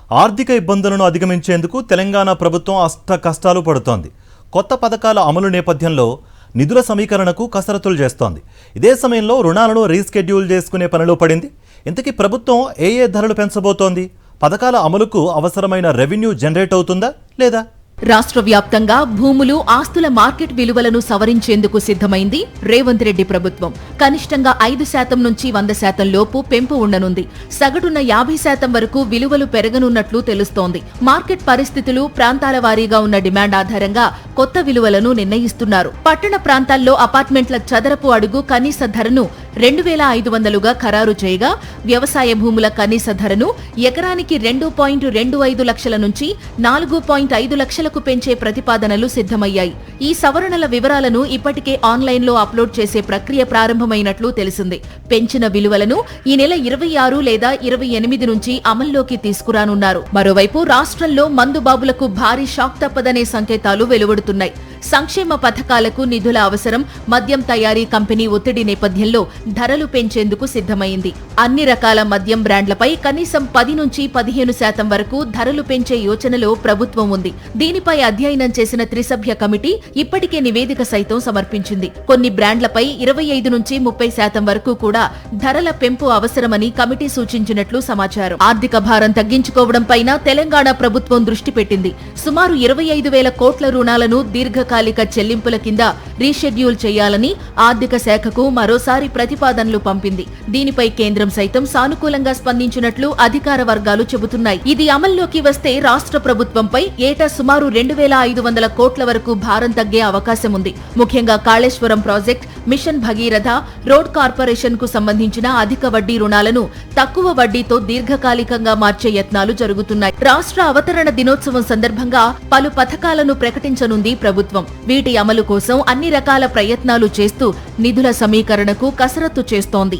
ఆర్థిక ఇబ్బందులను అధిగమించేందుకు తెలంగాణ ప్రభుత్వం అష్ట కష్టాలు పడుతోంది. కొత్త పథకాల అమలు నేపథ్యంలో నిధుల సమీకరణకు కసరత్తులు చేస్తోంది. ఇదే సమయంలో రుణాలను రీస్కెడ్యూల్ చేసుకునే పనిలో పడింది. ఇంతకీ ప్రభుత్వం ఏ ధరలు పెంచబోతోంది? పథకాల అమలుకు అవసరమైన రెవెన్యూ జనరేట్ అవుతుందా లేదా? రాష్ట్ర వ్యాప్తంగా భూములు, ఆస్తుల మార్కెట్ విలువలను సవరించేందుకు సిద్ధమైంది రేవంత్ రెడ్డి ప్రభుత్వం. కనిష్టంగా 5% నుంచి 100% లోపు పెంపు ఉండనుంది. సగటున 50% వరకు విలువలు పెరగనున్నట్లు తెలుస్తోంది. మార్కెట్ పరిస్థితులు, ప్రాంతాల వారీగా ఉన్న డిమాండ్ ఆధారంగా కొత్త విలువలను నిర్ణయిస్తున్నారు. పట్టణ ప్రాంతాల్లో అపార్ట్మెంట్ల చదరపు అడుగు కనీస ధరను 2,500గా ఖరారు చేయగా, వ్యవసాయ భూముల కనీస ధరను ఎకరానికి 2.25 లక్షల నుంచి 4.5 లక్షలకు పెంచే ప్రతిపాదనలు సిద్ధమయ్యాయి. ఈ సవరణల వివరాలను ఇప్పటికే ఆన్లైన్లో అప్లోడ్ చేసే ప్రక్రియ ప్రారంభమైనట్లు తెలిసింది. పెంచిన విలువలను ఈ నెల 26 లేదా 28 నుంచి అమల్లోకి తీసుకురానున్నారు. మరోవైపు రాష్ట్రంలో మందుబాబులకు భారీ షాక్ తప్పదనే సంకేతాలు వెలువడుతున్నాయి. సంక్షేమ పథకాలకు నిధుల అవసరం, మద్యం తయారీ కంపెనీ ఒత్తిడి నేపథ్యంలో ధరలు పెంచేందుకు సిద్ధమైంది. అన్ని రకాల మద్యం బ్రాండ్లపై కనీసం 10 నుంచి 15% వరకు ధరలు పెంచే యోచనలో ప్రభుత్వం ఉంది. దీనిపై అధ్యయనం చేసిన త్రిసభ్య కమిటీ ఇప్పటికే నివేదిక సైతం సమర్పించింది. కొన్ని బ్రాండ్లపై 25 నుంచి 30% వరకు కూడా ధరల పెంపు అవసరమని కమిటీ సూచించినట్లు సమాచారం. ఆర్థిక భారం తగ్గించుకోవడంపైన తెలంగాణ ప్రభుత్వం దృష్టి పెట్టింది. సుమారు 25,000 కోట్ల రుణాలను దీర్ఘకాలిక చెల్లింపుల కింద రీషెడ్యూల్ చేయాలని ఆర్థిక శాఖకు మరోసారి ప్రతిపాదనలు పంపింది. దీనిపై కేంద్రం సైతం సానుకూలంగా స్పందించినట్లు అధికార వర్గాలు చెబుతున్నాయి. ఇది అమల్లోకి వస్తే రాష్ట్ర ప్రభుత్వంపై ఏటా సుమారు 2,500 కోట్ల వరకు భారం తగ్గే అవకాశం ఉంది. ముఖ్యంగా Kaleshwaram project, mission Bhagiratha, road corporation కు సంబంధించిన అధిక వడ్డీ రుణాలను తక్కువ వడ్డీతో దీర్ఘకాలికంగా మార్చే యత్నాలు జరుగుతున్నాయి. రాష్ట్ర అవతరణ దినోత్సవం సందర్భంగా పలు పథకాలను ప్రకటించనుంది ప్రభుత్వం. వీటి అమలు కోసం అన్ని రకాల ప్రయత్నాలు చేస్తూ నిధుల సమీకరణకు కసరత్తు చేస్తోంది.